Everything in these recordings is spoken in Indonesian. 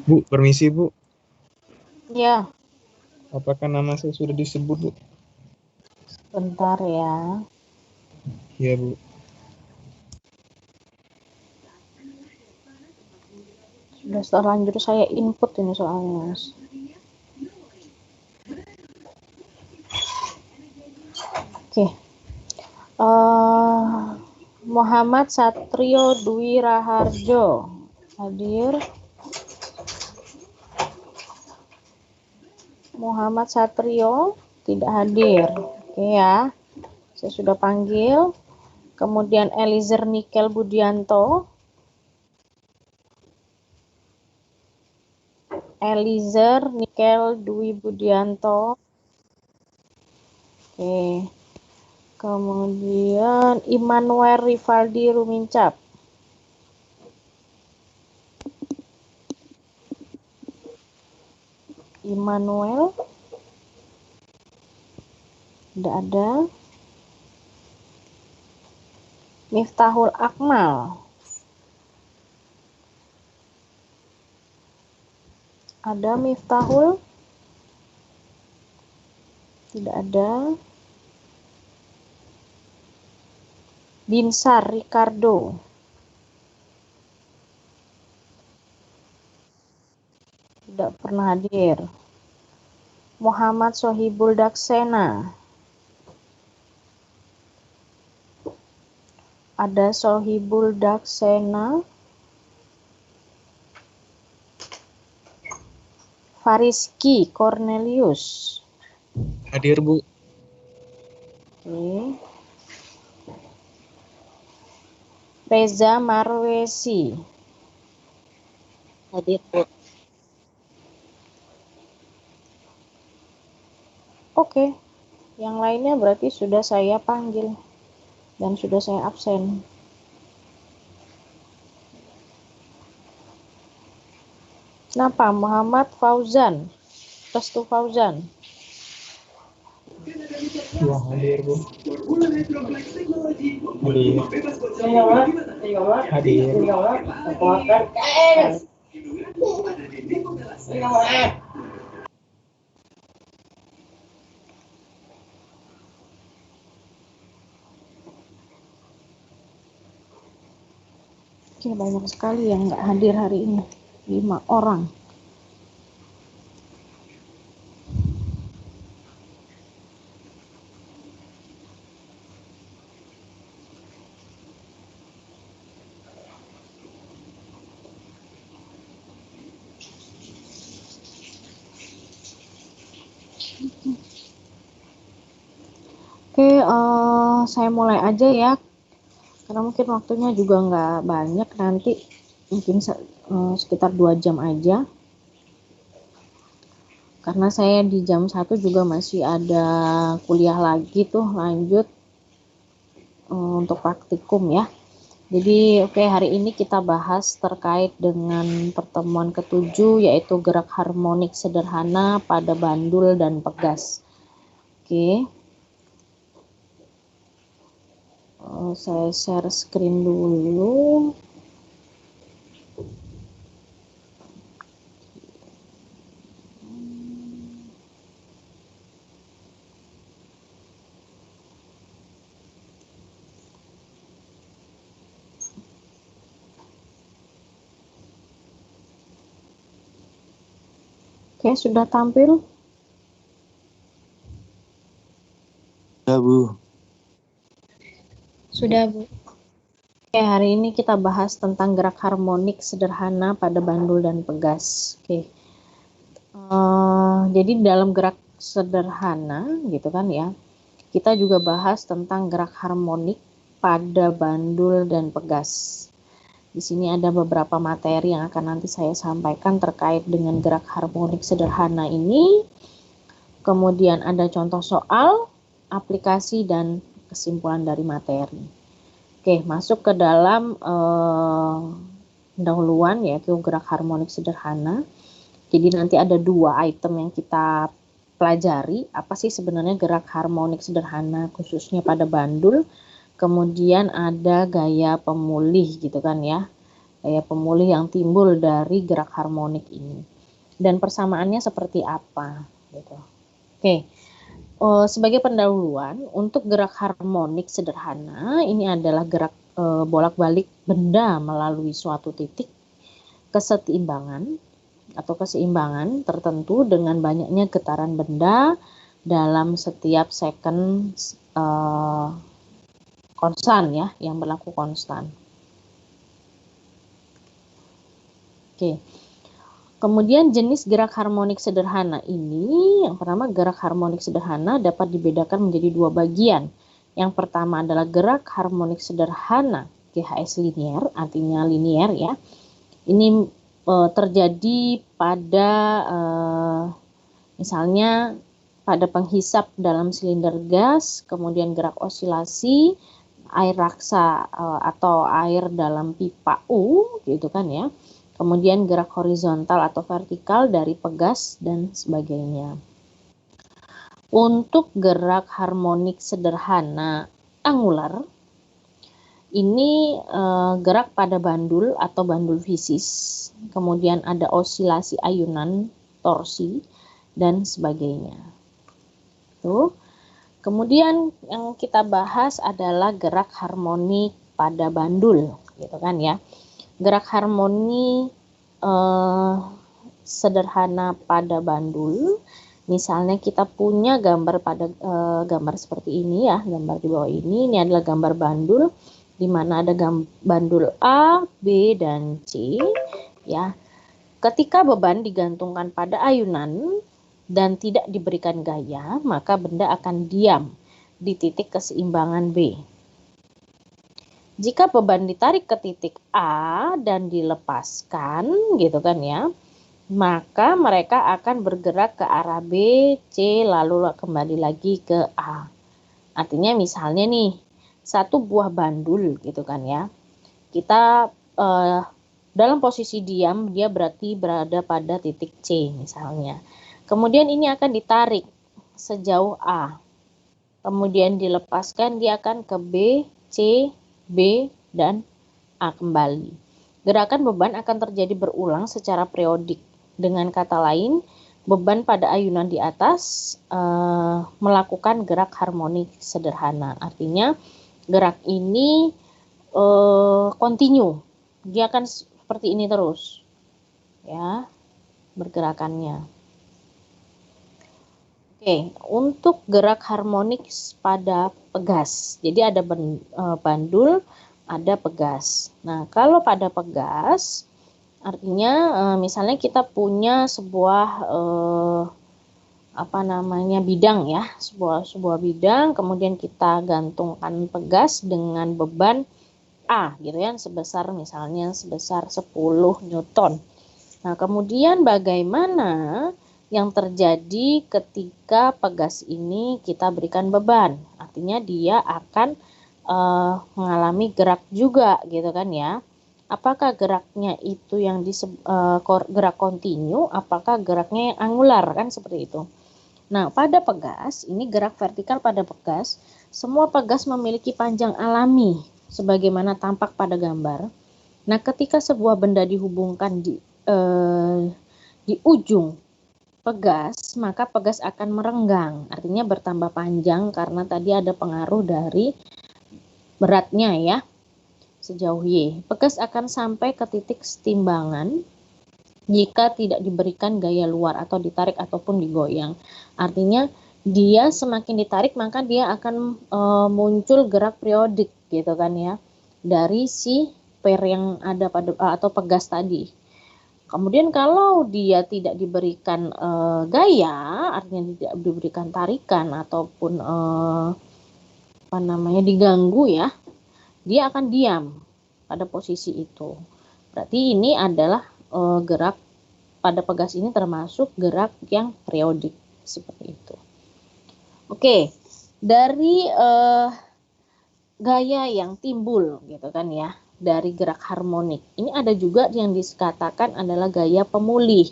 Bu, permisi Bu. Ya, Apakah nama saya sudah disebut Bu? bentar ya. Iya Bu. Sudah terlanjur saya input ini soalnya, Mas. Oke. Muhammad Satrio Dwi Raharjo hadir. Muhammad Satrio tidak hadir. Oke ya. Saya sudah panggil. Kemudian Elizer Nikel Budianto. Elizer Nikel Dwi Budianto. Oke. Kemudian Immanuel Rivaldi Rumincap. Immanuel tidak ada. Miftahul Akmal ada. Miftahul tidak ada. Binsar Ricardo tidak pernah hadir. Muhammad Sohibul Daksena ada. Sohibul Daksena. Fariski Cornelius Hadir Bu. Oke. Reza Marwesi Hadir Bu. Oke, yang lainnya berarti sudah saya panggil dan sudah saya absen. Kenapa? Muhammad Fauzan, Restu Fauzan. Ya, hadir Bu. Hadir. Oke, banyak sekali yang nggak hadir hari ini. 5 orang. Oke, saya mulai aja ya. Karena mungkin waktunya juga nggak banyak, nanti mungkin sekitar 2 jam aja. Karena saya di jam 1 juga masih ada kuliah lagi tuh lanjut untuk praktikum ya. Jadi oke, hari ini kita bahas terkait dengan pertemuan ke-7 yaitu gerak harmonik sederhana pada bandul dan pegas. Oke. Saya share screen dulu. Oke, sudah tampil? Ya Bu. Sudah Bu. Oke, hari ini kita bahas tentang gerak harmonik sederhana pada bandul dan pegas. Oke. Jadi dalam gerak sederhana gitu kan ya, kita juga bahas tentang gerak harmonik pada bandul dan pegas. Di sini ada beberapa materi yang akan nanti saya sampaikan terkait dengan gerak harmonik sederhana ini. Kemudian ada contoh soal, aplikasi, dan kesimpulan dari materi. Oke, masuk ke dalam pendahuluan yaitu gerak harmonik sederhana. Jadi nanti ada 2 item yang kita pelajari. Apa sih sebenarnya gerak harmonik sederhana khususnya pada bandul. Kemudian ada gaya pemulih gitu kan ya. gaya pemulih yang timbul dari gerak harmonik ini. Dan persamaannya seperti apa gitu. Oke. Sebagai pendahuluan, untuk gerak harmonik sederhana, ini adalah gerak bolak-balik benda melalui suatu titik keseimbangan atau keseimbangan tertentu dengan banyaknya getaran benda dalam setiap second konstan ya, yang berlaku konstan. Oke. Kemudian jenis gerak harmonik sederhana ini, yang pertama gerak harmonik sederhana dapat dibedakan menjadi dua bagian. Yang pertama adalah gerak harmonik sederhana GHS linier, artinya linier ya. Ini terjadi pada misalnya pada penghisap dalam silinder gas, kemudian gerak osilasi, air raksa atau air dalam pipa U gitu kan ya. Kemudian gerak horizontal atau vertikal dari pegas dan sebagainya. Untuk gerak harmonik sederhana angular, ini gerak pada bandul atau bandul fisis, kemudian ada osilasi ayunan, torsi, dan sebagainya. Tuh. Kemudian yang kita bahas adalah gerak harmonik pada bandul, gitu kan ya. Gerak harmoni sederhana pada bandul, misalnya kita punya gambar pada gambar seperti ini ya, gambar di bawah ini adalah gambar bandul, di mana ada bandul A, B, dan C, ya. Ketika beban digantungkan pada ayunan dan tidak diberikan gaya, maka benda akan diam di titik keseimbangan B. Jika beban ditarik ke titik A dan dilepaskan, gitu kan ya, maka mereka akan bergerak ke arah B, C, lalu kembali lagi ke A. Artinya misalnya nih, satu buah bandul gitu kan ya, kita dalam posisi diam, dia berarti berada pada titik C misalnya. Kemudian ini akan ditarik sejauh A. Kemudian dilepaskan, dia akan ke B, C, B, dan A kembali. Gerakan beban akan terjadi berulang secara periodik. Dengan kata lain, beban pada ayunan di atas melakukan gerak harmonik sederhana. Artinya gerak ini kontinu. Dia akan seperti ini terus. Ya, bergerakannya. Oke, untuk gerak harmonik pada pegas. Jadi ada bandul, ada pegas. Nah, kalau pada pegas, artinya misalnya kita punya sebuah bidang ya, sebuah bidang, kemudian kita gantungkan pegas dengan beban A gitu ya, sebesar 10 Newton. Nah, kemudian bagaimana yang terjadi ketika pegas ini kita berikan beban? Artinya dia akan mengalami gerak juga gitu kan ya. Apakah geraknya itu yang gerak kontinu, apakah geraknya yang angular, kan seperti itu. Nah, pada pegas, ini gerak vertikal pada pegas, semua pegas memiliki panjang alami sebagaimana tampak pada gambar. Nah, ketika sebuah benda dihubungkan di ujung pegas, maka pegas akan merenggang, artinya bertambah panjang karena tadi ada pengaruh dari beratnya ya, sejauh Y. Pegas akan sampai ke titik setimbangan jika tidak diberikan gaya luar atau ditarik ataupun digoyang. Artinya dia semakin ditarik maka dia akan muncul gerak periodik gitu kan ya, dari si per yang ada pada atau pegas tadi. Kemudian kalau dia tidak diberikan gaya, artinya tidak diberikan tarikan ataupun diganggu ya, dia akan diam pada posisi itu. Berarti ini adalah gerak pada pegas ini termasuk gerak yang periodik seperti itu. Oke, dari gaya yang timbul gitu kan ya, dari gerak harmonik. Ini ada juga yang dikatakan adalah gaya pemulih.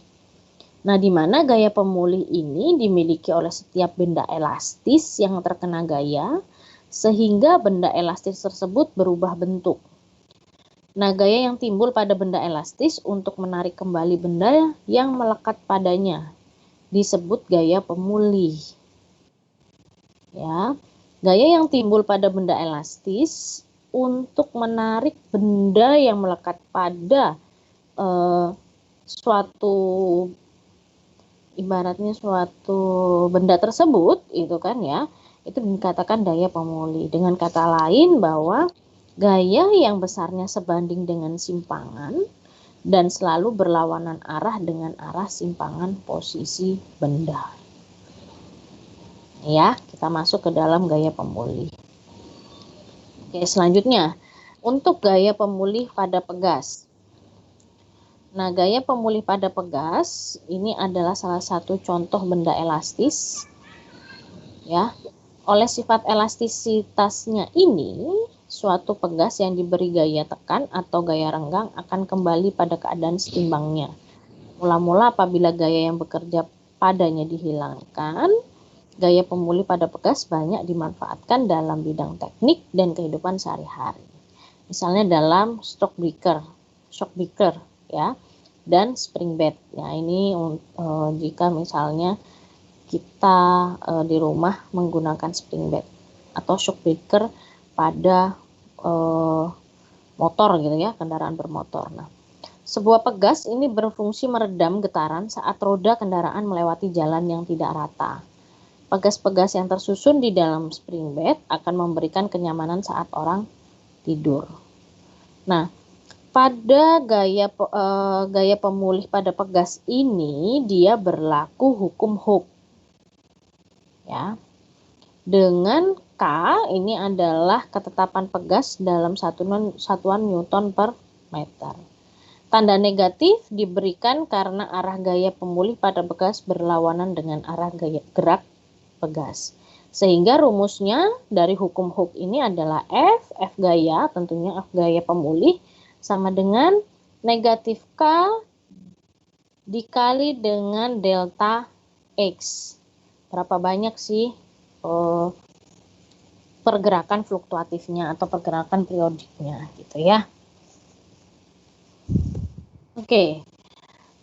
Nah, di mana gaya pemulih ini dimiliki oleh setiap benda elastis yang terkena gaya, sehingga benda elastis tersebut berubah bentuk. Nah, gaya yang timbul pada benda elastis untuk menarik kembali benda yang melekat padanya disebut gaya pemulih. Ya, gaya yang timbul pada benda elastis untuk menarik benda yang melekat pada suatu ibaratnya suatu benda tersebut, itu kan ya, itu dikatakan daya pemulih. Dengan kata lain bahwa gaya yang besarnya sebanding dengan simpangan dan selalu berlawanan arah dengan arah simpangan posisi benda. Ya, kita masuk ke dalam gaya pemulih. Oke, selanjutnya untuk gaya pemulih pada pegas. Nah, gaya pemulih pada pegas ini adalah salah satu contoh benda elastis. Ya, oleh sifat elastisitasnya ini, suatu pegas yang diberi gaya tekan atau gaya renggang akan kembali pada keadaan seimbangnya. Mula-mula apabila gaya yang bekerja padanya dihilangkan, gaya pemulih pada pegas banyak dimanfaatkan dalam bidang teknik dan kehidupan sehari-hari. Misalnya dalam shock breaker ya, dan spring bed. Ya, ini jika misalnya kita di rumah menggunakan spring bed atau shock breaker pada motor gitu ya, kendaraan bermotor. Nah, sebuah pegas ini berfungsi meredam getaran saat roda kendaraan melewati jalan yang tidak rata. Pegas-pegas yang tersusun di dalam spring bed akan memberikan kenyamanan saat orang tidur. Nah, pada gaya pemulih pada pegas ini dia berlaku hukum Hooke. Ya. Dengan K ini adalah ketetapan pegas dalam satuan Newton per meter. Tanda negatif diberikan karena arah gaya pemulih pada pegas berlawanan dengan arah gaya gerak pegas. Sehingga rumusnya dari hukum Hooke ini adalah F gaya, tentunya F gaya pemulih sama dengan negatif K dikali dengan delta X. Berapa banyak sih pergerakan fluktuatifnya atau pergerakan periodiknya gitu ya. Oke.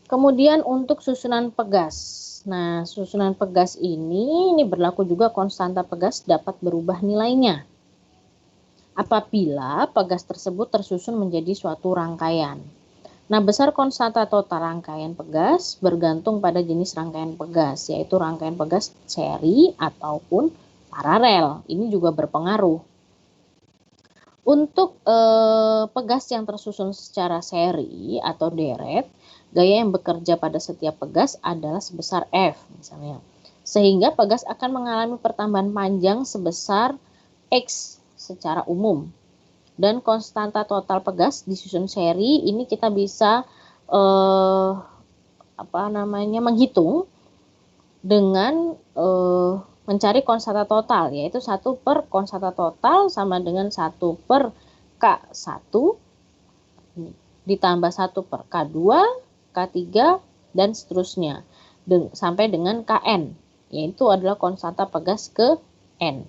Kemudian untuk susunan pegas. Nah, susunan pegas ini berlaku juga konstanta pegas dapat berubah nilainya apabila pegas tersebut tersusun menjadi suatu rangkaian. Nah, besar konstanta total rangkaian pegas bergantung pada jenis rangkaian pegas, yaitu rangkaian pegas seri ataupun paralel. Ini juga berpengaruh. Untuk pegas yang tersusun secara seri atau deret, gaya yang bekerja pada setiap pegas adalah sebesar F misalnya. Sehingga pegas akan mengalami pertambahan panjang sebesar X secara umum. Dan konstanta total pegas disusun seri ini kita bisa menghitung dengan mencari konstanta total, yaitu 1 per konstanta total sama dengan 1 per K1 ditambah 1 per K2, K3 dan seterusnya sampai dengan Kn, yaitu adalah konstanta pegas ke N.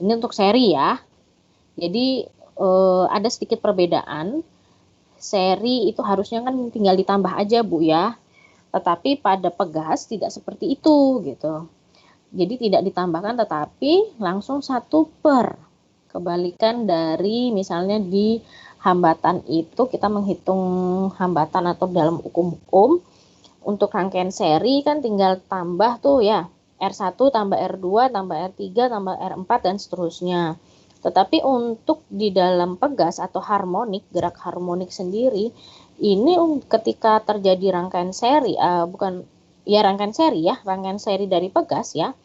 Ini untuk seri ya. Jadi ada sedikit perbedaan. Seri itu harusnya kan tinggal ditambah aja Bu ya. Tetapi pada pegas tidak seperti itu gitu. Jadi tidak ditambahkan tetapi langsung 1 per. Kebalikan dari misalnya di hambatan itu kita menghitung hambatan atau dalam hukum untuk rangkaian seri kan tinggal tambah tuh ya. R1 tambah R2 tambah R3 tambah R4 dan seterusnya. Tetapi untuk di dalam pegas atau harmonik, gerak harmonik sendiri, ini ketika terjadi rangkaian seri, rangkaian seri dari pegas ya,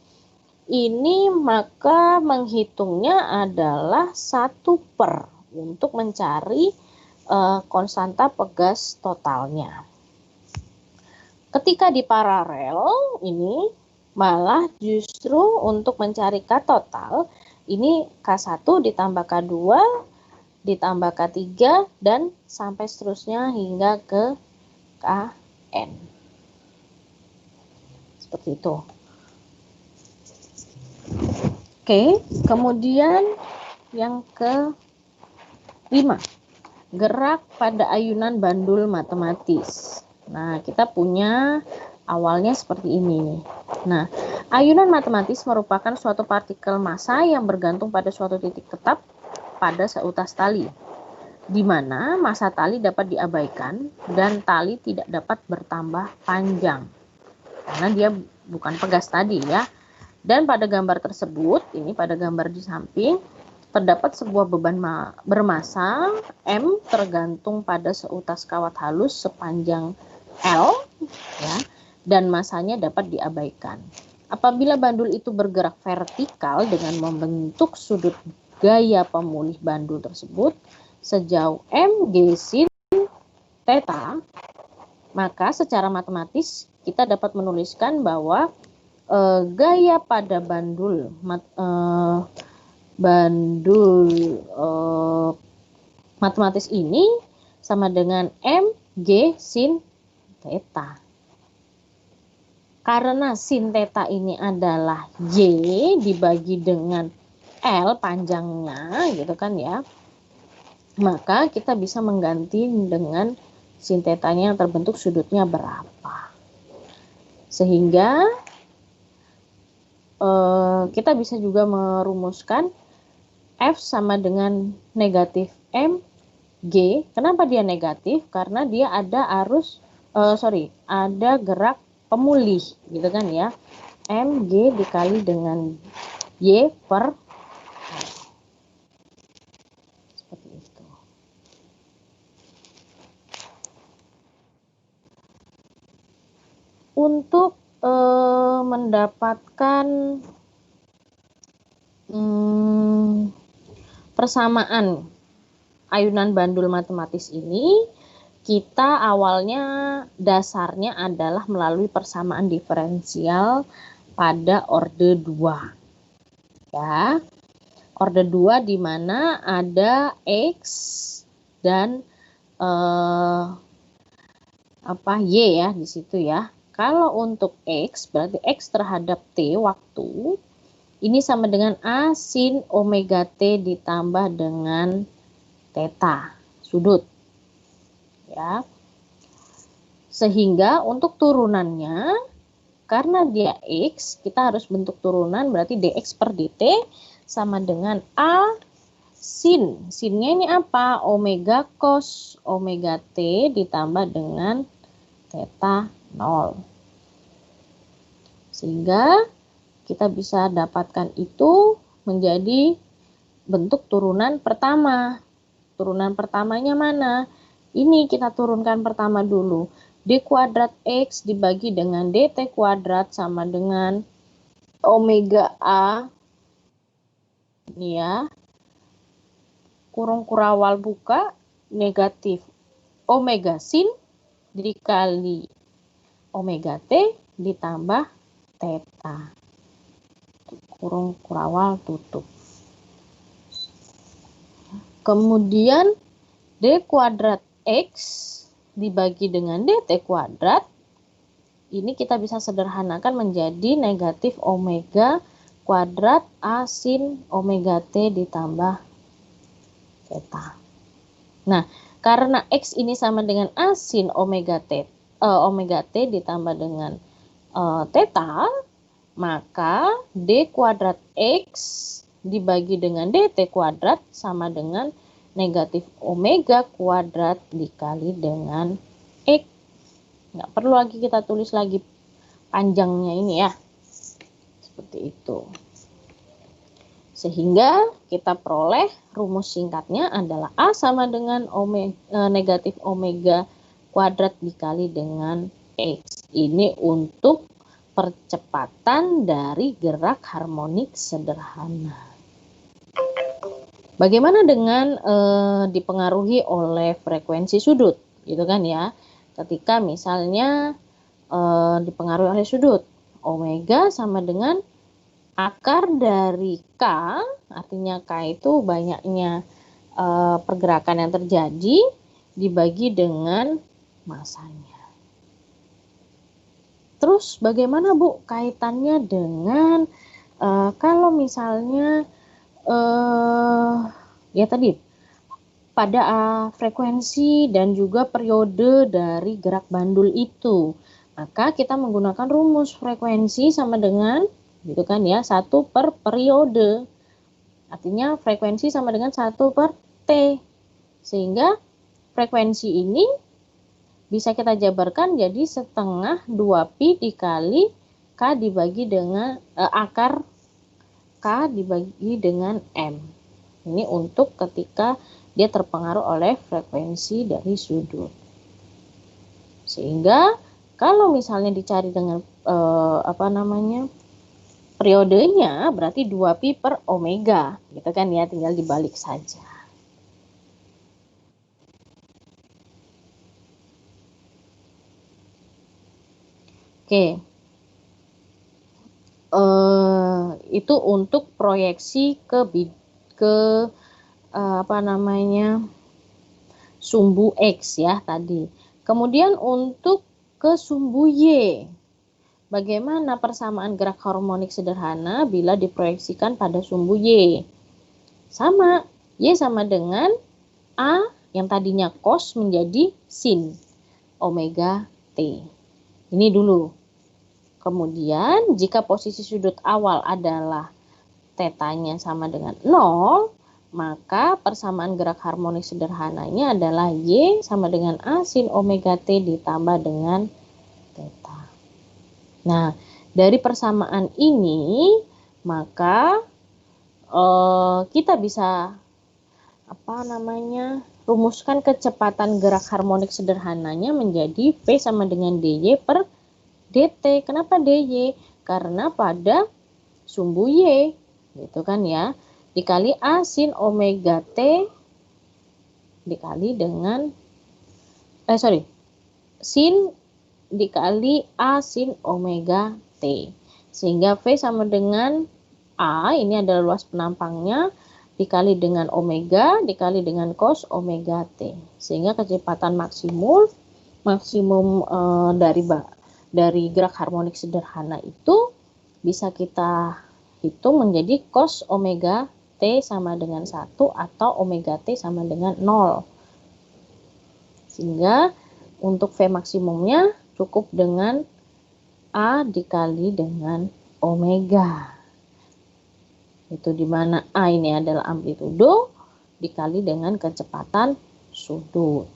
ini maka menghitungnya adalah 1 per untuk mencari konstanta pegas totalnya. Ketika di paralel ini malah justru untuk mencari K total, ini K1 ditambah K2 ditambah K3 dan sampai seterusnya hingga ke Kn. Seperti itu. Oke, kemudian yang ke-5. gerak pada ayunan bandul matematis. Nah, kita punya awalnya seperti ini. Nah, ayunan matematis merupakan suatu partikel massa yang bergantung pada suatu titik tetap pada seutas tali, di mana massa tali dapat diabaikan dan tali tidak dapat bertambah panjang, karena dia bukan pegas tadi ya. Dan pada gambar tersebut, ini pada gambar di samping, terdapat sebuah beban bermassa M tergantung pada seutas kawat halus sepanjang L ya, dan massanya dapat diabaikan. Apabila bandul itu bergerak vertikal dengan membentuk sudut gaya pemulih bandul tersebut sejauh mg sin theta, maka secara matematis kita dapat menuliskan bahwa gaya pada bandul matematis ini sama dengan mg sin theta. Karena sin theta ini adalah y dibagi dengan L panjangnya gitu kan ya, maka kita bisa mengganti dengan sin theta-nya yang terbentuk sudutnya berapa, sehingga kita bisa juga merumuskan F sama dengan negatif mg. Kenapa dia negatif? Karena dia ada ada gerak pemulih gitu kan ya, mg dikali dengan y per L. Seperti itu. Untuk mendapatkan persamaan ayunan bandul matematis ini, kita awalnya dasarnya adalah melalui persamaan diferensial pada orde 2 ya. Orde 2 di mana ada X dan y ya di situ ya. Kalau untuk X berarti X terhadap T waktu ini sama dengan A sin omega T ditambah dengan theta sudut ya. Sehingga untuk turunannya, karena dia X, kita harus bentuk turunan, berarti dx per dt sama dengan A sin. Sinnya ini apa? Omega cos omega T ditambah dengan theta 0. Sehingga kita bisa dapatkan itu menjadi bentuk turunan pertama. Turunan pertamanya mana? Ini kita turunkan pertama dulu. D kuadrat X dibagi dengan dt kuadrat sama dengan omega A. Ini ya. Kurung kurawal buka negatif omega sin dikali omega T ditambah theta. Kurung kurawal tutup. Kemudian D kuadrat X dibagi dengan dt kuadrat, ini kita bisa sederhanakan menjadi negatif omega kuadrat A sin omega T ditambah theta. Nah, karena X ini sama dengan A sin omega T ditambah dengan theta, maka D kuadrat X dibagi dengan dt kuadrat sama dengan negatif omega kuadrat dikali dengan X. Nggak perlu lagi kita tulis lagi panjangnya ini ya. Seperti itu. Sehingga kita peroleh rumus singkatnya adalah A sama dengan negatif omega kuadrat dikali dengan X. Ini untuk percepatan dari gerak harmonik sederhana. Bagaimana dengan dipengaruhi oleh frekuensi sudut, gitu kan ya? Ketika misalnya dipengaruhi oleh sudut, omega sama dengan akar dari K, artinya K itu banyaknya pergerakan yang terjadi dibagi dengan masanya. Terus bagaimana Bu kaitannya dengan kalau misalnya ya tadi pada frekuensi dan juga periode dari gerak bandul itu. Maka kita menggunakan rumus frekuensi sama dengan gitu kan ya, 1 per periode. Artinya frekuensi sama dengan 1 per T. Sehingga frekuensi ini bisa kita jabarkan jadi setengah 2pi dikali K dibagi dengan akar K dibagi dengan M. Ini untuk ketika dia terpengaruh oleh frekuensi dari sudut. Sehingga kalau misalnya dicari dengan periodenya berarti 2pi per omega, gitu kan ya, tinggal dibalik saja. Oke. Itu untuk proyeksi ke sumbu X ya tadi. Kemudian untuk ke sumbu Y, bagaimana persamaan gerak harmonik sederhana bila diproyeksikan pada sumbu Y? Sama, Y sama dengan A yang tadinya cos menjadi sin omega T. Ini dulu. Kemudian jika posisi sudut awal adalah tetanya sama dengan 0, maka persamaan gerak harmonik sederhananya adalah Y sama dengan A sin omega T ditambah dengan theta. Nah, dari persamaan ini maka kita bisa rumuskan kecepatan gerak harmonik sederhananya menjadi V sama dengan DY per DT. Kenapa DY? Karena pada sumbu Y, gitu kan ya, dikali A sin omega T dikali dengan sin dikali A sin omega T. Sehingga V sama dengan A, ini adalah luas penampangnya, dikali dengan omega dikali dengan cos omega T. Sehingga kecepatan maksimum dari gerak harmonik sederhana itu bisa kita hitung menjadi cos omega T sama dengan 1 atau omega T sama dengan 0. Sehingga untuk V maksimumnya cukup dengan A dikali dengan omega. Itu dimana A ini adalah amplitudo dikali dengan kecepatan sudut.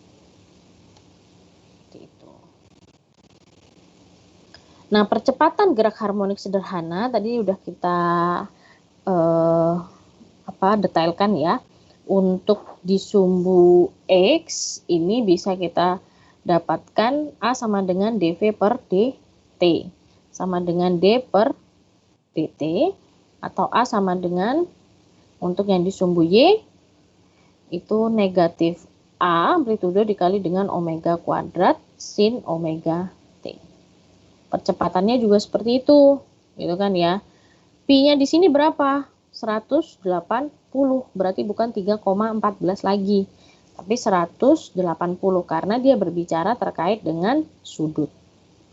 Nah, percepatan gerak harmonik sederhana tadi udah kita detailkan ya. Untuk di sumbu X ini bisa kita dapatkan A sama dengan dV per dt sama dengan D per dt, atau A sama dengan, untuk yang di sumbu Y itu negatif A amplitudo dikali dengan omega kuadrat sin omega T. Percepatannya juga seperti itu, gitu kan ya. Pi-nya di sini berapa? 180, berarti bukan 3,14 lagi, tapi 180 karena dia berbicara terkait dengan sudut.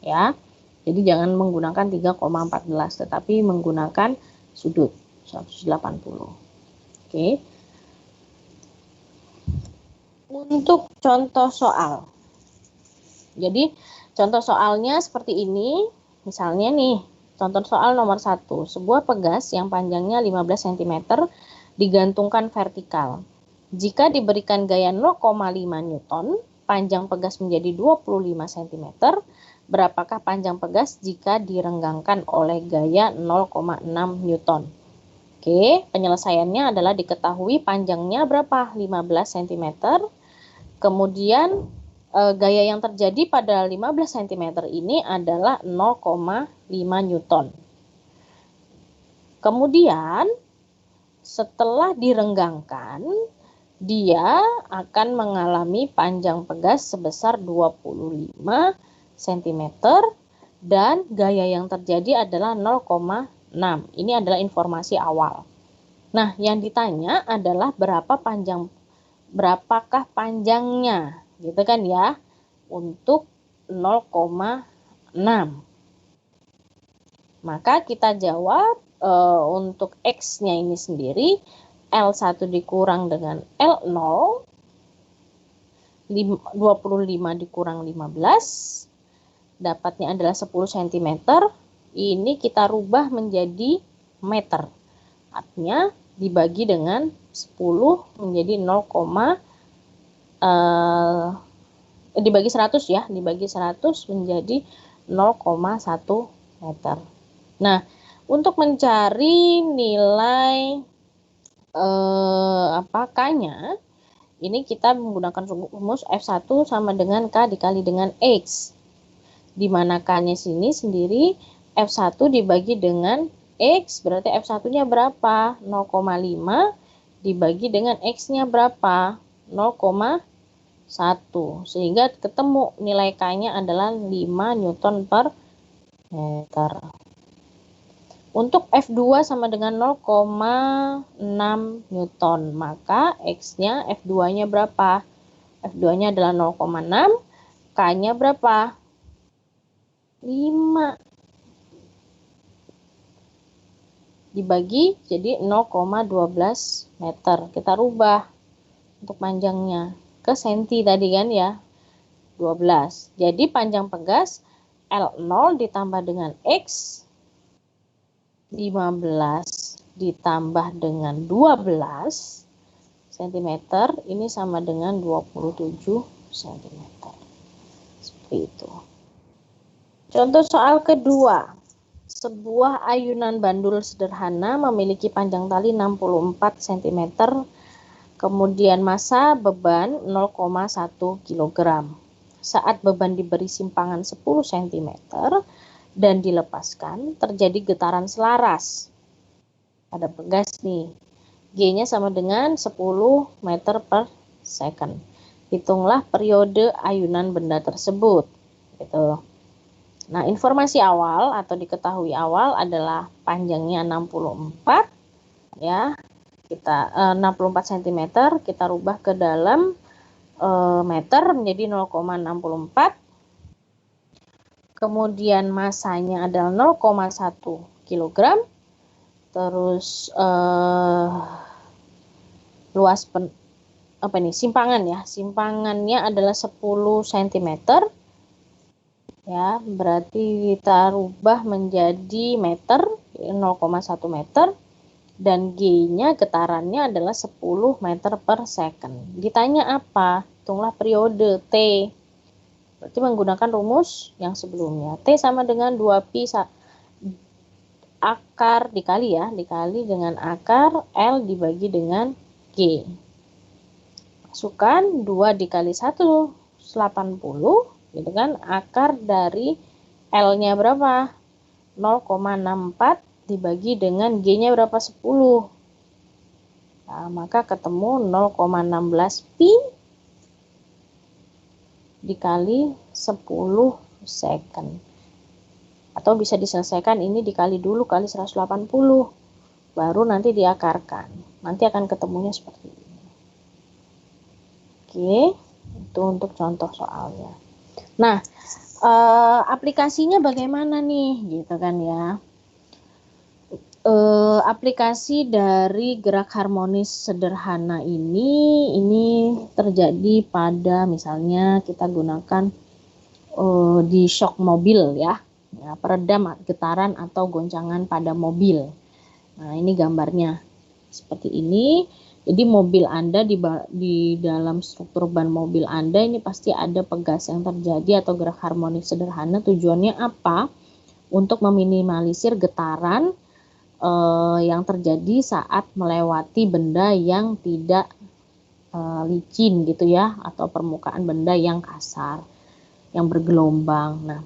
Ya. Jadi jangan menggunakan 3,14 tetapi menggunakan sudut 180. Oke. Untuk contoh soal. Jadi contoh soalnya seperti ini, misalnya nih, contoh soal nomor 1, sebuah pegas yang panjangnya 15 cm digantungkan vertikal. Jika diberikan gaya 0,5 Newton, panjang pegas menjadi 25 cm, berapakah panjang pegas jika direnggangkan oleh gaya 0,6 Newton? Oke, penyelesaiannya adalah diketahui panjangnya berapa? 15 cm, kemudian gaya yang terjadi pada 15 cm ini adalah 0,5 Newton. Kemudian setelah direnggangkan, dia akan mengalami panjang pegas sebesar 25 cm dan gaya yang terjadi adalah 0,6. Ini adalah informasi awal. Nah, yang ditanya adalah berapakah panjangnya, gitu kan ya, untuk 0,6. Maka kita jawab untuk X-nya ini sendiri L1 dikurang dengan L0 25 dikurang 15, dapatnya adalah 10 cm. Ini kita rubah menjadi meter. Artinya dibagi dengan 10 menjadi 0, dibagi 100 ya, dibagi 100 menjadi 0,1 meter. Nah, untuk mencari nilai K-nya, ini kita menggunakan rumus F1 sama dengan K dikali dengan X. Di mana K-nya sini sendiri F1 dibagi dengan X, berarti F1-nya berapa? 0,5 dibagi dengan X-nya berapa? 0,1. Sehingga ketemu nilai K-nya adalah 5 Newton per meter. Untuk F2 sama dengan 0,6 Newton, maka X-nya F2-nya berapa? F2-nya adalah 0,6, K-nya berapa? 5. Dibagi jadi 0,12 meter. Kita rubah untuk panjangnya ke senti tadi kan ya, 12. Jadi panjang pegas L0 ditambah dengan X 15 ditambah dengan 12 cm, ini sama dengan 27 cm. Seperti itu. Contoh soal kedua. Sebuah ayunan bandul sederhana memiliki panjang tali 64 cm, kemudian massa beban 0,1 kg. Saat beban diberi simpangan 10 cm dan dilepaskan, terjadi getaran selaras. Ada pegas nih. G-nya sama dengan 10 meter per second. Hitunglah periode ayunan benda tersebut. Gitu. Nah, informasi awal atau diketahui awal adalah panjangnya 64 ya. Kita 64 cm kita rubah ke dalam meter menjadi 0,64. Kemudian massanya adalah 0,1 kg. Terus luas simpangan ya. Simpangannya adalah 10 cm. Ya, berarti kita rubah menjadi meter, 0,1 meter. Dan G-nya getarannya adalah 10 meter per second. Ditanya apa? Hitunglah periode T. Berarti menggunakan rumus yang sebelumnya. T sama dengan 2pi akar dikali dengan akar L dibagi dengan G. Masukkan 2 dikali 1, 80, gitu kan. Akar dari L-nya berapa? 0,64 dibagi dengan G-nya berapa? 10. Nah, maka ketemu 0,16 pi dikali 10 second. Atau bisa diselesaikan ini dikali dulu kali 180. Baru nanti diakarkan. Nanti akan ketemunya seperti ini. Oke, itu untuk contoh soalnya. Nah, aplikasinya bagaimana nih? Gitu kan ya. Aplikasi dari gerak harmonis sederhana ini terjadi pada misalnya kita gunakan di shock mobil ya, peredam getaran atau goncangan pada mobil. Nah, ini gambarnya seperti ini. Jadi mobil Anda di dalam struktur ban mobil Anda ini pasti ada pegas yang terjadi atau gerak harmonis sederhana. Tujuannya apa? Untuk meminimalisir getaran yang terjadi saat melewati benda yang tidak licin gitu ya, atau permukaan benda yang kasar, yang bergelombang. Nah,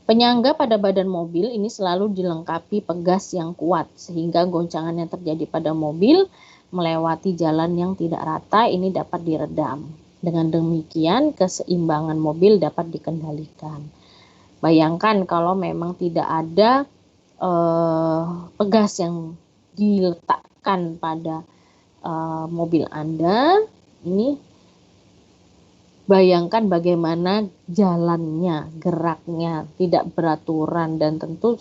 penyangga pada badan mobil ini selalu dilengkapi pegas yang kuat sehingga goncangan yang terjadi pada mobil melewati jalan yang tidak rata ini dapat diredam. Dengan demikian keseimbangan mobil dapat dikendalikan. Bayangkan kalau memang tidak ada pegas yang diletakkan pada mobil Anda, ini bayangkan bagaimana jalannya, geraknya tidak beraturan dan tentu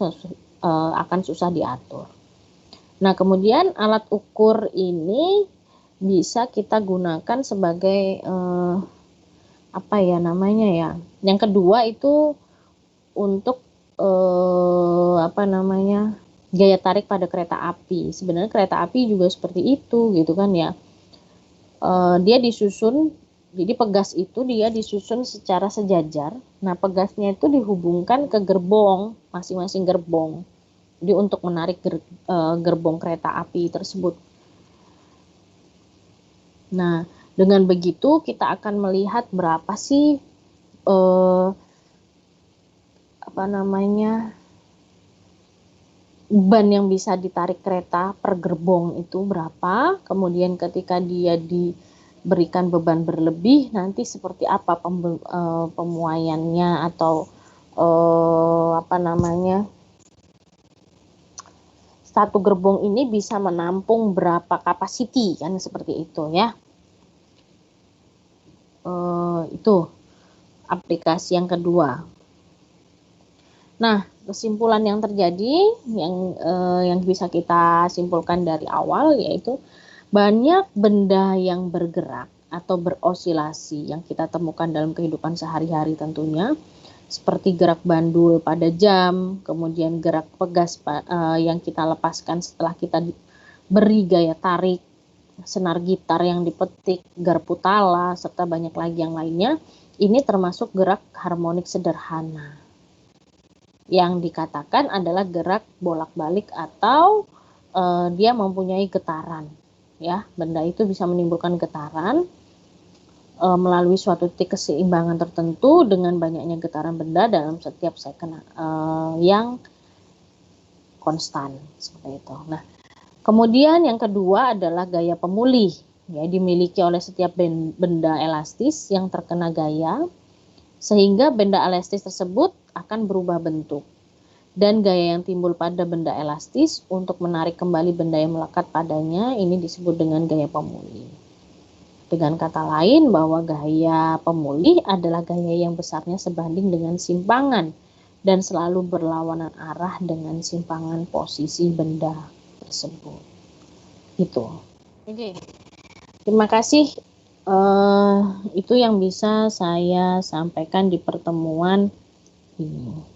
akan susah diatur. Nah, kemudian alat ukur ini bisa kita gunakan sebagai apa ya namanya ya. Yang kedua itu untuk apa namanya, gaya tarik pada kereta api. Sebenarnya kereta api juga seperti itu gitu kan ya. Dia disusun, jadi pegas itu dia disusun secara sejajar. Nah, pegasnya itu dihubungkan ke gerbong, masing-masing gerbong. Jadi untuk menarik gerbong kereta api tersebut. Nah, dengan begitu kita akan melihat berapa sih apa namanya, ban yang bisa ditarik kereta per gerbong itu berapa, kemudian ketika dia diberikan beban berlebih nanti seperti apa pemuaiannya atau apa namanya, satu gerbong ini bisa menampung berapa kapasiti kan, seperti itu ya. Itu aplikasi yang kedua. Nah, kesimpulan yang terjadi yang bisa kita simpulkan dari awal yaitu banyak benda yang bergerak atau berosilasi yang kita temukan dalam kehidupan sehari-hari tentunya, seperti gerak bandul pada jam, kemudian gerak pegas yang kita lepaskan setelah kita beri gaya tarik, senar gitar yang dipetik, garpu tala, serta banyak lagi yang lainnya. Ini termasuk gerak harmonik sederhana. Yang dikatakan adalah gerak bolak-balik atau dia mempunyai getaran. Ya, benda itu bisa menimbulkan getaran melalui suatu titik keseimbangan tertentu dengan banyaknya getaran benda dalam setiap second yang konstan seperti itu. Nah, kemudian yang kedua adalah gaya pemulih, ya, dimiliki oleh setiap benda elastis yang terkena gaya, sehingga benda elastis tersebut akan berubah bentuk. Dan gaya yang timbul pada benda elastis untuk menarik kembali benda yang melekat padanya, ini disebut dengan gaya pemulih. Dengan kata lain, bahwa gaya pemulih adalah gaya yang besarnya sebanding dengan simpangan dan selalu berlawanan arah dengan simpangan posisi benda tersebut. Itu. Oke. Terima kasih. Itu yang bisa saya sampaikan di pertemuan ini.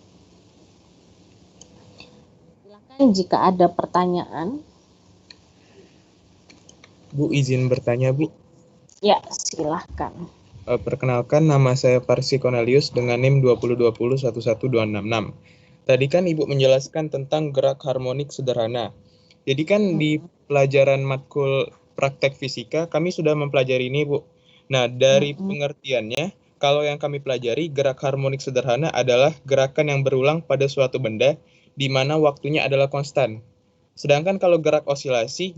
Silakan jika ada pertanyaan. Bu, izin bertanya, Bu. Ya, silahkan. Perkenalkan, nama saya Parsi Cornelius dengan NIM 2020111266. Tadi kan Ibu menjelaskan tentang gerak harmonik sederhana. Jadi kan di pelajaran matkul praktek fisika kami sudah mempelajari ini, Bu. Nah, dari pengertiannya, kalau yang kami pelajari, gerak harmonik sederhana adalah gerakan yang berulang pada suatu benda di mana waktunya adalah konstan. Sedangkan kalau gerak osilasi,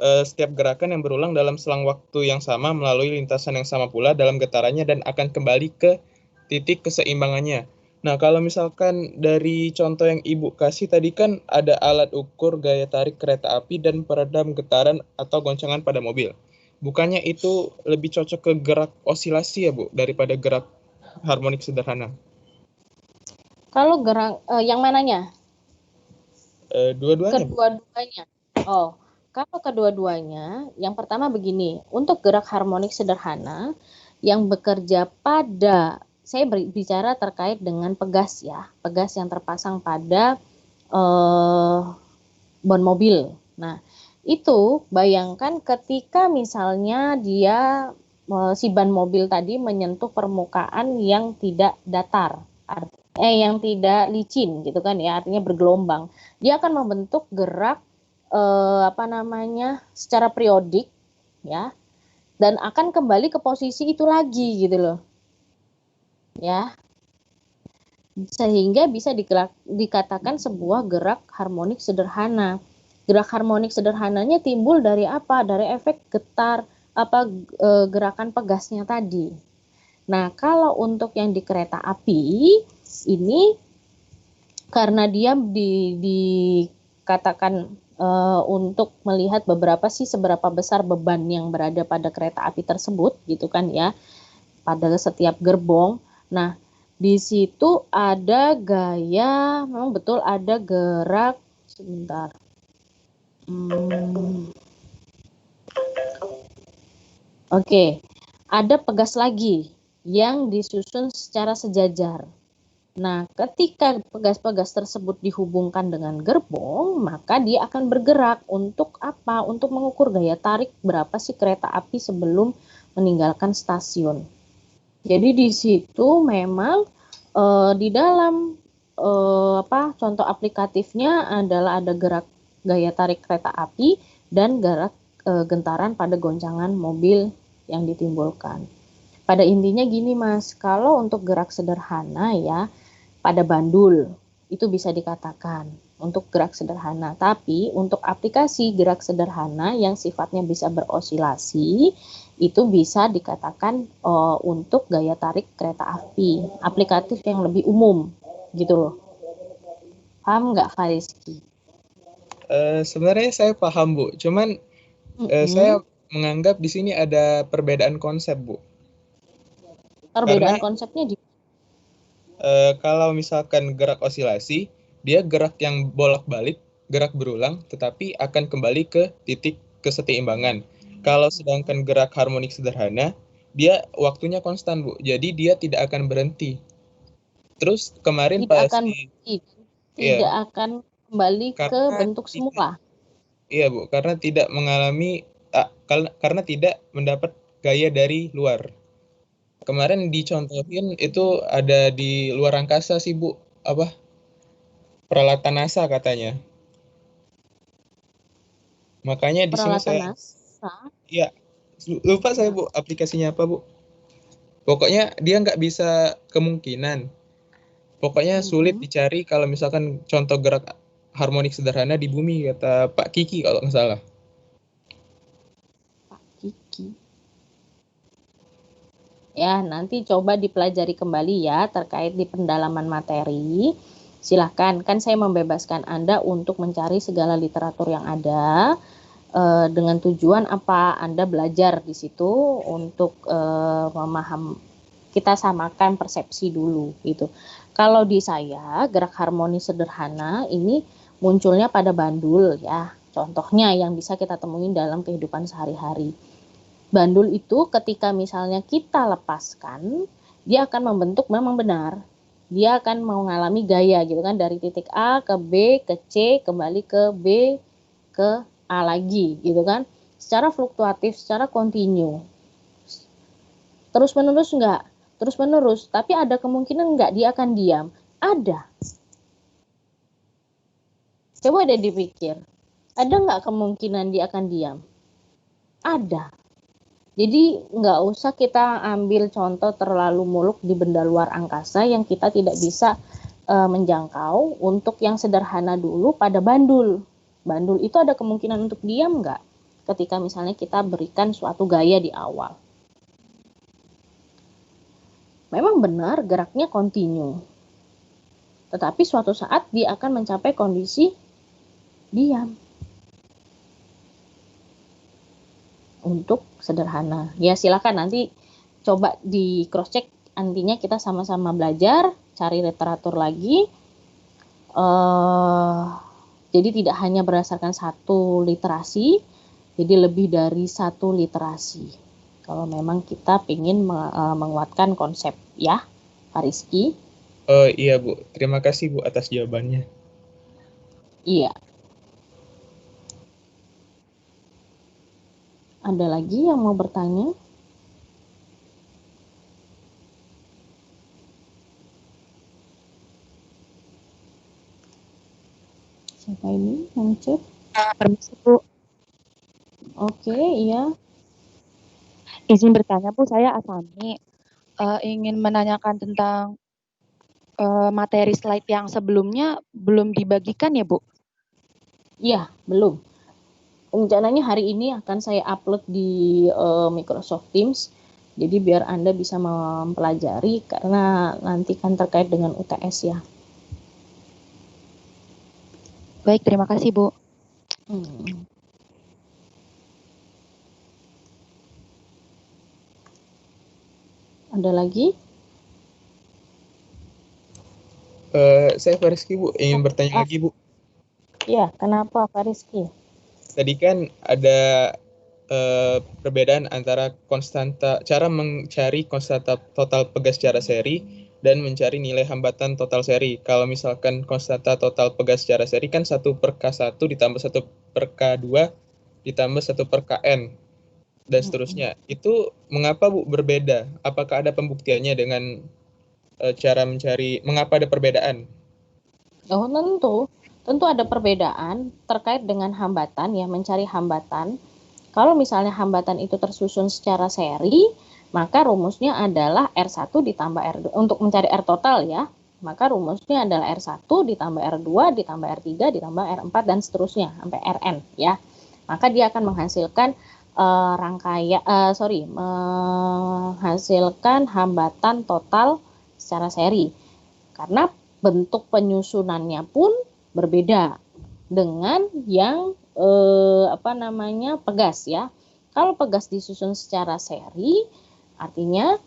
setiap gerakan yang berulang dalam selang waktu yang sama melalui lintasan yang sama pula dalam getarannya dan akan kembali ke titik keseimbangannya. Nah, kalau misalkan dari contoh yang Ibu kasih tadi kan ada alat ukur gaya tarik kereta api dan peredam getaran atau goncangan pada mobil. Bukannya itu lebih cocok ke gerak osilasi ya, Bu, daripada gerak harmonik sederhana? Kalau gerak yang mananya? Dua-duanya, Bu. Kedua-duanya. Oh, kalau kedua-duanya, yang pertama begini, untuk gerak harmonik sederhana yang bekerja pada, saya bicara terkait dengan pegas ya, pegas yang terpasang pada ban mobil. Nah, itu bayangkan ketika misalnya dia si ban mobil tadi menyentuh permukaan yang tidak datar, yang tidak licin gitu kan ya, artinya bergelombang. Dia akan membentuk gerak apa namanya, secara periodik ya, dan akan kembali ke posisi itu lagi gitu loh. Ya. Sehingga bisa dikatakan sebuah gerak harmonik sederhana. Gerak harmonik sederhananya timbul dari apa? Dari efek getar gerakan pegasnya tadi. Nah, kalau untuk yang di kereta api ini karena dia dikatakan untuk melihat seberapa besar beban yang berada pada kereta api tersebut gitu kan ya, pada setiap gerbong. Nah, di situ ada gaya, memang betul ada gerak, sebentar. Oke, ada pegas lagi yang disusun secara sejajar. Nah, ketika pegas-pegas tersebut dihubungkan dengan gerbong, maka dia akan bergerak untuk apa? Untuk mengukur gaya tarik berapa sih kereta api sebelum meninggalkan stasiun. Jadi di situ memang di dalam contoh aplikatifnya adalah ada gerak gaya tarik kereta api dan gerak gentaran pada goncangan mobil yang ditimbulkan. Pada intinya gini Mas, kalau untuk gerak sederhana ya pada bandul itu bisa dikatakan untuk gerak sederhana. Tapi untuk aplikasi gerak sederhana yang sifatnya bisa berosilasi itu bisa dikatakan untuk gaya tarik kereta api, aplikatif yang lebih umum gitu loh. Paham nggak Fariski? Sebenarnya saya paham Bu, cuman saya menganggap di sini ada perbedaan konsep Bu. Karena Perbedaan konsepnya di kalau misalkan gerak osilasi, dia gerak yang bolak-balik, gerak berulang, tetapi akan kembali ke titik kesetimbangan. Kalau sedangkan gerak harmonik sederhana, dia waktunya konstan Bu, jadi dia tidak akan berhenti. Terus kemarin tidak pas akan berhenti, ya tidak akan kembali ke karena bentuk tidak, semula. iya Bu, karena tidak mengalami karena tidak mendapat gaya dari luar. Kemarin dicontohin itu ada di luar angkasa sih Bu, apa peralatan NASA katanya. Makanya di sini Peralatan saya NASA ya lupa saya Bu aplikasinya apa Bu. Pokoknya dia nggak bisa kemungkinan. Pokoknya sulit dicari kalau misalkan contoh gerak harmonik sederhana di bumi kata Pak Kiki kalau nggak salah. Pak Kiki. Ya, nanti coba dipelajari kembali ya terkait di pendalaman materi. Silahkan, kan saya membebaskan Anda untuk mencari segala literatur yang ada dengan tujuan apa Anda belajar di situ untuk kita samakan persepsi dulu gitu. Kalau di saya gerak harmoni sederhana ini munculnya pada bandul ya. Contohnya yang bisa kita temuin dalam kehidupan sehari-hari. Bandul itu ketika misalnya kita lepaskan, dia akan membentuk memang benar. Dia akan mengalami gaya gitu kan dari titik A ke B ke C kembali ke B ke A lagi gitu kan. Secara fluktuatif, secara kontinu. Terus menerus enggak? Terus menerus, tapi ada kemungkinan enggak dia akan diam? Ada. Coba deh dipikir. Ada enggak kemungkinan dia akan diam? Ada. Jadi nggak usah kita ambil contoh terlalu muluk di benda luar angkasa yang kita tidak bisa menjangkau. Untuk yang sederhana dulu pada bandul. Bandul itu ada kemungkinan untuk diam nggak? Ketika misalnya kita berikan suatu gaya di awal. Memang benar geraknya kontinu. Tetapi suatu saat dia akan mencapai kondisi diam. Untuk sederhana. Ya silakan nanti coba di cross check, nantinya kita sama-sama belajar, cari literatur lagi. Jadi tidak hanya berdasarkan satu literasi, jadi lebih dari satu literasi. Kalau memang kita ingin menguatkan konsep ya, Pak Rizky. Oh iya Bu, terima kasih Bu atas jawabannya. Iya. Ada lagi yang mau bertanya? Siapa ini yang chat? Permisi Bu, Oke, iya. izin bertanya Bu, saya Asami. Ingin menanyakan tentang materi slide yang sebelumnya belum dibagikan ya Bu? Iya, belum. Rencananya hari ini akan saya upload di Microsoft Teams. Jadi biar Anda bisa mempelajari karena nanti kan terkait dengan UTS ya. Baik, terima kasih Bu. Ada lagi? Saya Fariski Bu, ingin bertanya lagi Bu. Iya, kenapa Pak Rizky? Tadi kan ada perbedaan antara cara mencari konstanta total pegas secara seri dan mencari nilai hambatan total seri. Kalau misalkan konstanta total pegas secara seri kan 1/K1 ditambah 1/K2 ditambah 1/Kn dan seterusnya. Itu mengapa Bu berbeda? Apakah ada pembuktiannya dengan cara mencari, mengapa ada perbedaan? Oh, tentu ada perbedaan terkait dengan hambatan ya, mencari hambatan. Kalau misalnya hambatan itu tersusun secara seri, maka rumusnya adalah R1 ditambah R2. Untuk mencari R total ya, maka rumusnya adalah R1 ditambah R2 ditambah R3 ditambah R4 dan seterusnya sampai Rn ya. Maka dia akan menghasilkan menghasilkan hambatan total secara seri. Karena bentuk penyusunannya pun berbeda dengan yang pegas ya. Kalau pegas disusun secara seri, artinya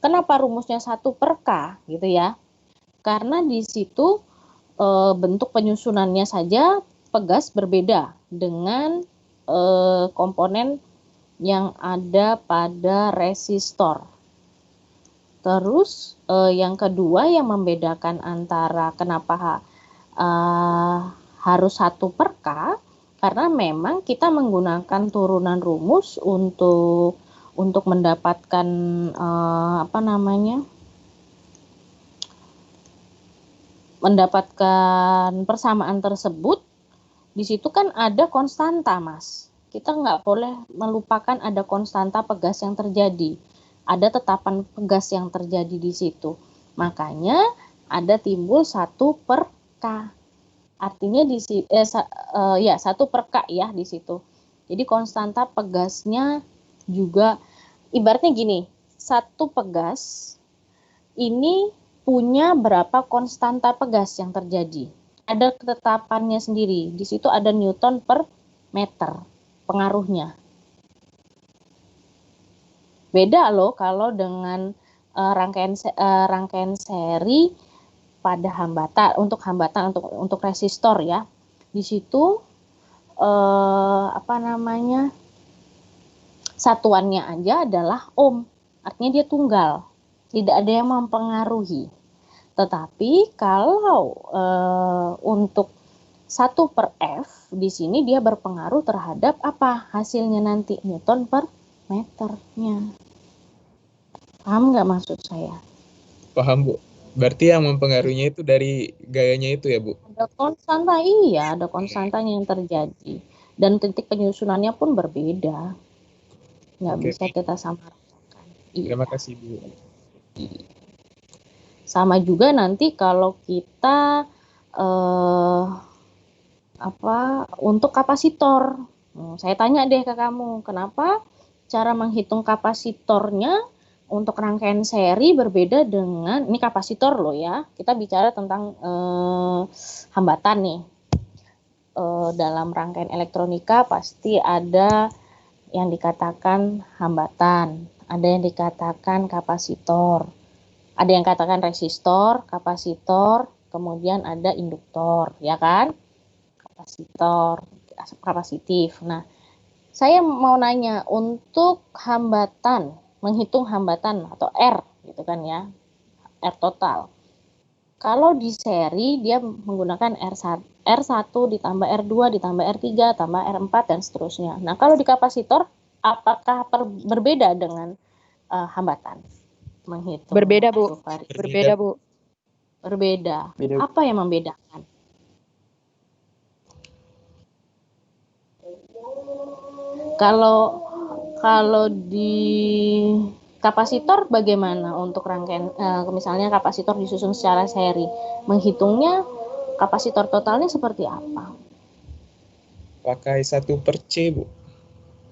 kenapa rumusnya 1/K gitu ya? Karena di situ bentuk penyusunannya saja pegas berbeda dengan komponen yang ada pada resistor. Terus yang kedua yang membedakan antara kenapa harus 1/K, karena memang kita menggunakan turunan rumus untuk mendapatkan mendapatkan persamaan tersebut. Di situ kan ada konstanta, Mas. Kita nggak boleh melupakan ada konstanta pegas yang terjadi. Ada tetapan pegas yang terjadi di situ. Makanya ada timbul 1/K. Artinya 1/K ya di situ. Jadi konstanta pegasnya juga ibaratnya gini, satu pegas ini punya berapa konstanta pegas yang terjadi. Ada ketetapannya sendiri. Di situ ada Newton per meter pengaruhnya. Beda loh kalau dengan rangkaian seri pada hambatan untuk resistor ya. Di situ satuannya aja adalah ohm. Artinya dia tunggal. Tidak ada yang mempengaruhi. Tetapi kalau untuk 1/F di sini dia berpengaruh terhadap apa hasilnya nanti, Newton per meternya. Paham nggak maksud saya? Paham Bu. Berarti yang mempengaruhinya itu dari gayanya itu ya Bu? Ada konstanta, iya, ada konstantanya yang terjadi. Dan titik penyusunannya pun berbeda. Nggak bisa kita samaratakan. Terima kasih Bu. Sama juga nanti kalau kita untuk kapasitor. Saya tanya deh ke kamu, kenapa cara menghitung kapasitornya untuk rangkaian seri berbeda dengan, ini kapasitor loh ya, kita bicara tentang hambatan nih. Dalam rangkaian elektronika pasti ada yang dikatakan hambatan, ada yang dikatakan kapasitor. Ada yang katakan resistor, kapasitor, kemudian ada induktor, ya kan? Kapasitor, kapasitif. Nah, saya mau nanya untuk hambatan, menghitung hambatan atau R, gitu kan ya, R total. Kalau di seri dia menggunakan R1 ditambah R2 ditambah R3 tambah R4 dan seterusnya. Nah, kalau di kapasitor apakah berbeda dengan hambatan? Menghitung. Berbeda Bu. Berbeda Bu. Berbeda. Apa yang membedakan? Kalau di kapasitor bagaimana untuk rangkaian misalnya kapasitor disusun secara seri, menghitungnya kapasitor totalnya seperti apa? Pakai 1/C Bu.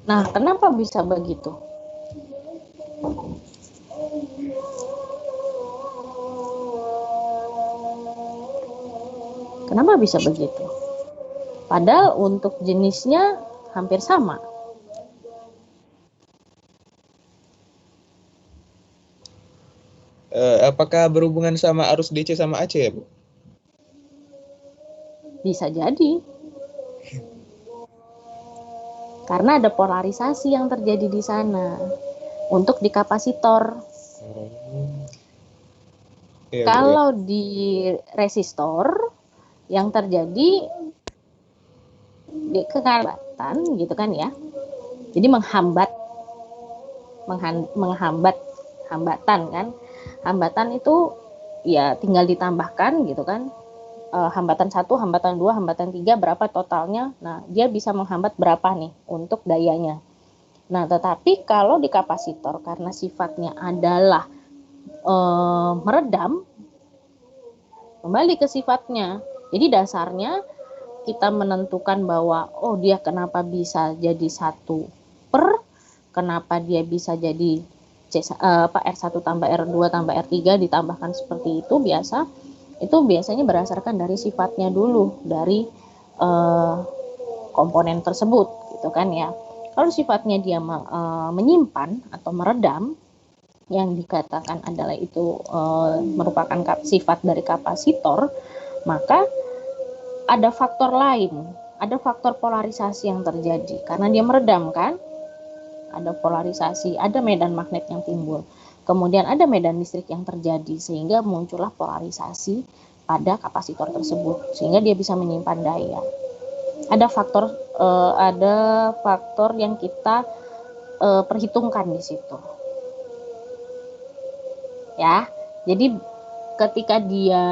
Nah, kenapa bisa begitu? Kenapa bisa begitu? Padahal untuk jenisnya hampir sama. Apakah berhubungan sama arus DC sama AC ya Bu? Bisa jadi. Karena ada polarisasi yang terjadi di sana untuk di kapasitor. Iya, Bu, ya. Kalau di resistor yang terjadi di kekabatan gitu kan ya. Jadi hambatan kan. Hambatan itu ya tinggal ditambahkan gitu kan. Hambatan 1, hambatan 2, hambatan 3 berapa totalnya. Nah, dia bisa menghambat berapa nih untuk dayanya. Nah, tetapi kalau di kapasitor karena sifatnya adalah meredam, kembali ke sifatnya. Jadi dasarnya kita menentukan bahwa dia kenapa bisa jadi 1 per, kenapa dia bisa jadi R1 tambah R2 tambah R3 ditambahkan seperti itu biasanya berdasarkan dari sifatnya dulu dari komponen tersebut gitu kan ya. Kalau sifatnya dia menyimpan atau meredam, yang dikatakan adalah itu merupakan sifat dari kapasitor, maka ada faktor lain, ada faktor polarisasi yang terjadi karena dia meredam kan, ada polarisasi, ada medan magnet yang timbul, kemudian ada medan listrik yang terjadi sehingga muncullah polarisasi pada kapasitor tersebut sehingga dia bisa menyimpan daya. Ada faktor yang kita perhitungkan di situ. Ya, jadi ketika dia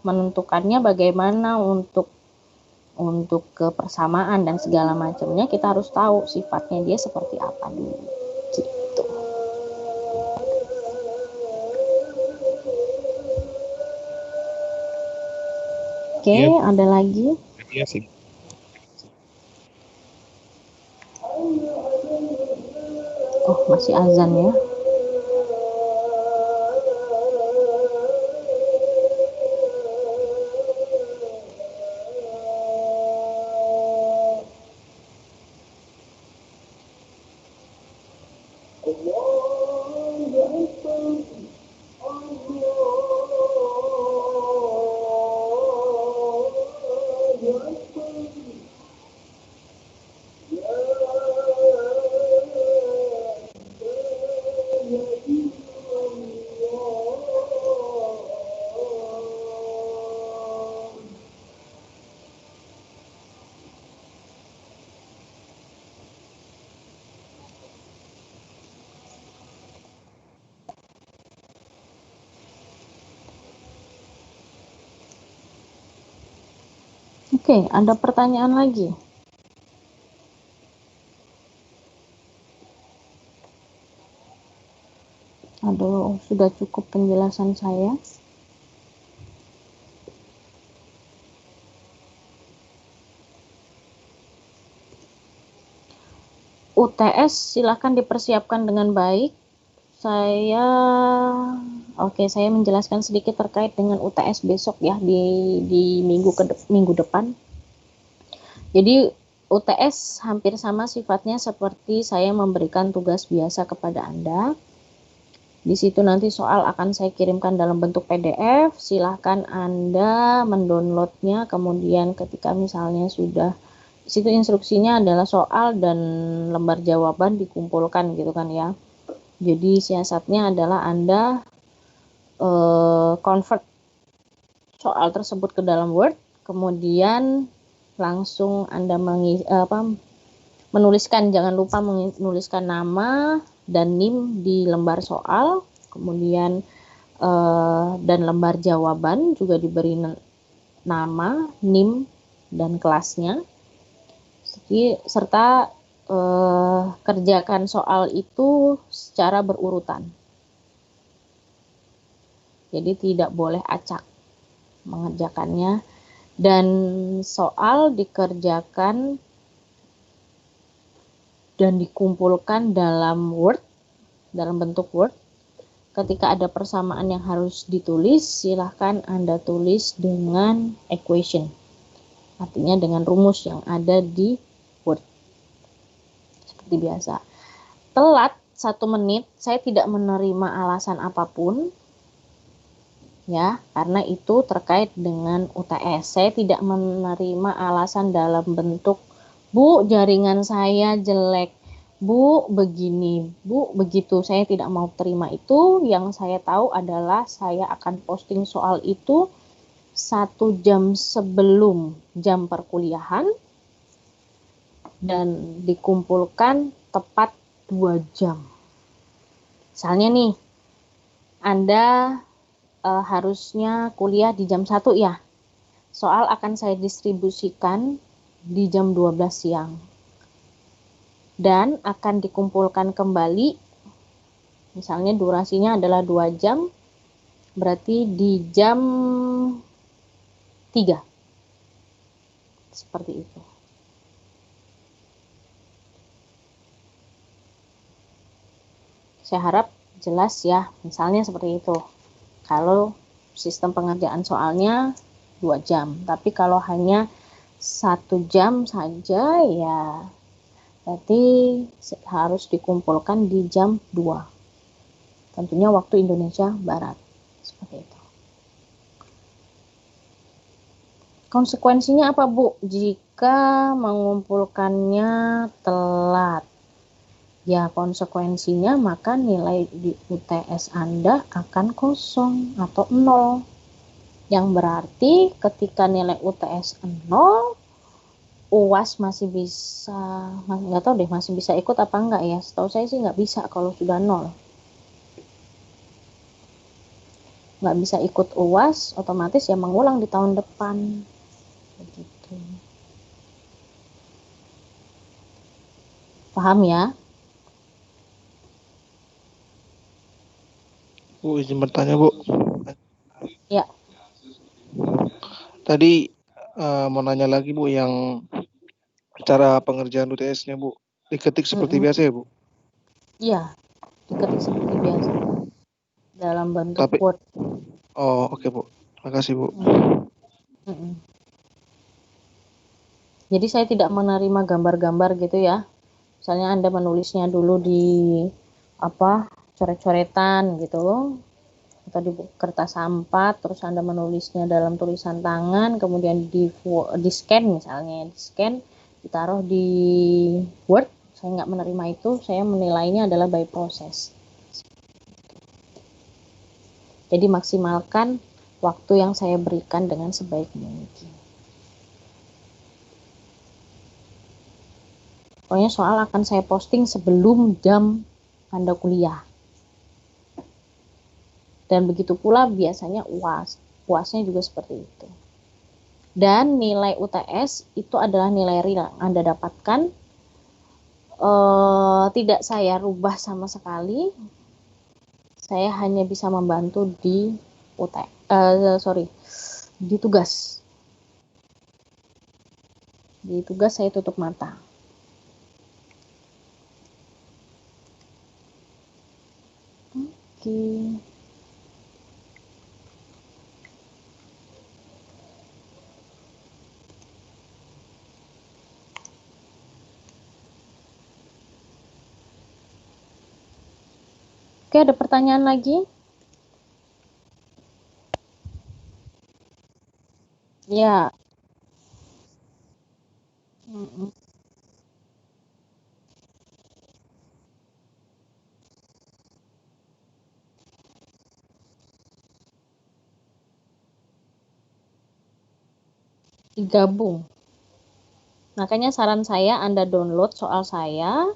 menentukannya bagaimana untuk kepersamaan dan segala macamnya, kita harus tahu sifatnya dia seperti apa dulu. Gitu. Oke, ada lagi? Iya sih. Oh, masih azan ya. Oke, ada pertanyaan lagi? Aduh, sudah cukup penjelasan saya. UTS silakan dipersiapkan dengan baik. Saya menjelaskan sedikit terkait dengan UTS besok ya di minggu depan. Jadi UTS hampir sama sifatnya seperti saya memberikan tugas biasa kepada Anda. Di situ nanti soal akan saya kirimkan dalam bentuk PDF. Silahkan Anda mendownloadnya. Kemudian ketika misalnya sudah, di situ instruksinya adalah soal dan lembar jawaban dikumpulkan gitu kan ya. Jadi siasatnya adalah Anda convert soal tersebut ke dalam Word, kemudian langsung Anda menuliskan, jangan lupa menuliskan nama dan NIM di lembar soal, kemudian dan lembar jawaban juga diberi nama, NIM, dan kelasnya, serta kerjakan soal itu secara berurutan. Jadi tidak boleh acak mengerjakannya, dan soal dikerjakan dan dikumpulkan dalam Word, dalam bentuk Word. Ketika ada persamaan yang harus ditulis, silahkan Anda tulis dengan equation, artinya dengan rumus yang ada di Word. Seperti biasa. Telat 1 menit, saya tidak menerima alasan apapun. ya, karena itu terkait dengan UTS. Saya tidak menerima alasan dalam bentuk, Bu, jaringan saya jelek, Bu, begini, Bu, begitu. Saya tidak mau terima itu. Yang saya tahu adalah saya akan posting soal itu 1 jam sebelum jam perkuliahan dan dikumpulkan tepat 2 jam. Misalnya nih, Anda harusnya kuliah di jam 1 ya. Soal akan saya distribusikan di jam 12 siang. Dan akan dikumpulkan kembali, misalnya durasinya adalah 2 jam, berarti di jam 3. Seperti itu. Saya harap jelas ya, misalnya seperti itu. Kalau sistem pengerjaan soalnya 2 jam, tapi kalau hanya 1 jam saja ya berarti harus dikumpulkan di jam 2. Tentunya waktu Indonesia Barat. Seperti itu. Konsekuensinya apa, Bu? Jika mengumpulkannya telat. Ya, konsekuensinya maka nilai di UTS Anda akan kosong atau 0. Yang berarti ketika nilai UTS 0, UAS masih bisa, nggak tahu deh masih bisa ikut apa enggak ya. Setahu saya sih nggak bisa kalau sudah 0. Nggak bisa ikut UAS, otomatis ya mengulang di tahun depan. Begitu. Paham ya? Bu, izin bertanya, Bu. Ya. Tadi mau nanya lagi, Bu, yang cara pengerjaan UTS-nya, Bu. Diketik seperti biasa ya, Bu? Iya, diketik seperti biasa. Dalam bentuk Tapi, Word. oh oke, Bu. Terima kasih, Bu. Jadi saya tidak menerima gambar-gambar gitu ya. Misalnya Anda menulisnya dulu di coret-coretan gitu, atau di kertas A4, terus Anda menulisnya dalam tulisan tangan, kemudian di scan misalnya, di scan, ditaruh di Word. Saya nggak menerima itu, saya menilainya adalah by process. Jadi maksimalkan waktu yang saya berikan dengan sebaik mungkin. Pokoknya soal akan saya posting sebelum jam Anda kuliah. Dan begitu pula biasanya UAS. UASnya juga seperti itu. Dan nilai UTS itu adalah nilai real yang Anda dapatkan. Tidak saya rubah sama sekali. Saya hanya bisa membantu di di tugas. Di tugas saya tutup mata. Oke. Oke, ada pertanyaan lagi? Ya. Digabung. Makanya saran saya Anda download soal saya,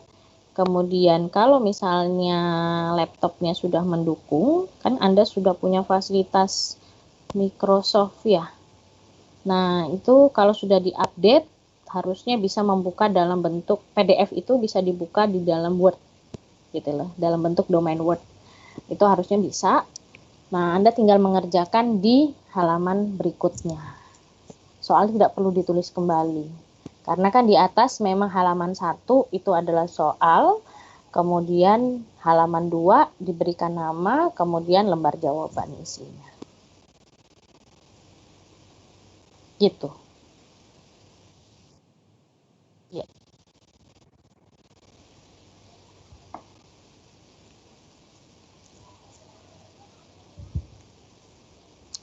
kemudian kalau misalnya laptopnya sudah mendukung, kan Anda sudah punya fasilitas Microsoft ya. Nah, itu kalau sudah diupdate, harusnya bisa membuka dalam bentuk PDF, itu bisa dibuka di dalam Word, gitu loh, dalam bentuk domain Word. Itu harusnya bisa. Nah, Anda tinggal mengerjakan di halaman berikutnya. Soal tidak perlu ditulis kembali. Karena kan di atas memang halaman 1 itu adalah soal, kemudian halaman 2 diberikan nama, kemudian lembar jawaban isinya. Gitu. Ya.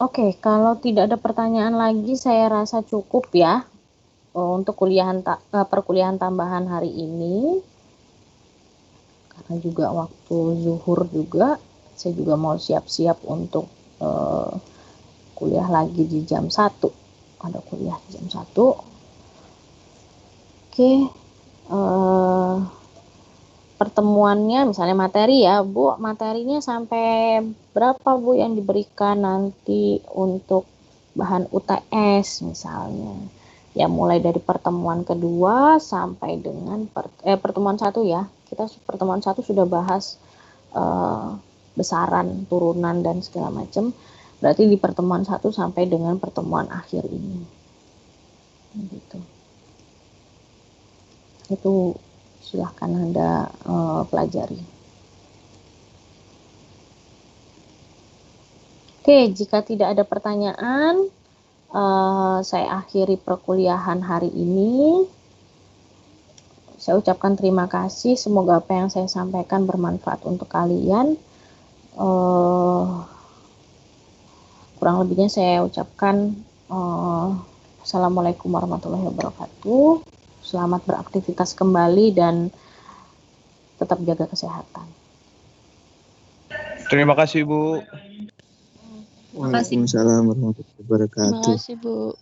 Oke, kalau tidak ada pertanyaan lagi, saya rasa cukup ya untuk perkuliahan tambahan hari ini. Karena juga waktu zuhur juga, saya juga mau siap-siap untuk kuliah lagi di jam 1. Ada kuliah di jam 1. Oke, pertemuannya misalnya materi ya Bu, materinya sampai berapa Bu yang diberikan nanti untuk bahan UTS misalnya ya, mulai dari pertemuan kedua sampai dengan pertemuan 1 ya, kita pertemuan 1 sudah bahas besaran, turunan dan segala macam, berarti di pertemuan 1 sampai dengan pertemuan akhir ini gitu. Itu silahkan Anda pelajari. Oke, jika tidak ada pertanyaan, saya akhiri perkuliahan hari ini. Saya ucapkan terima kasih, semoga apa yang saya sampaikan bermanfaat untuk kalian. Kurang lebihnya saya ucapkan Assalamualaikum warahmatullahi wabarakatuh. Selamat beraktivitas kembali dan tetap jaga kesehatan. Terima kasih Bu. Waalaikumsalam warahmatullahi Terima wabarakatuh. kasih Bu.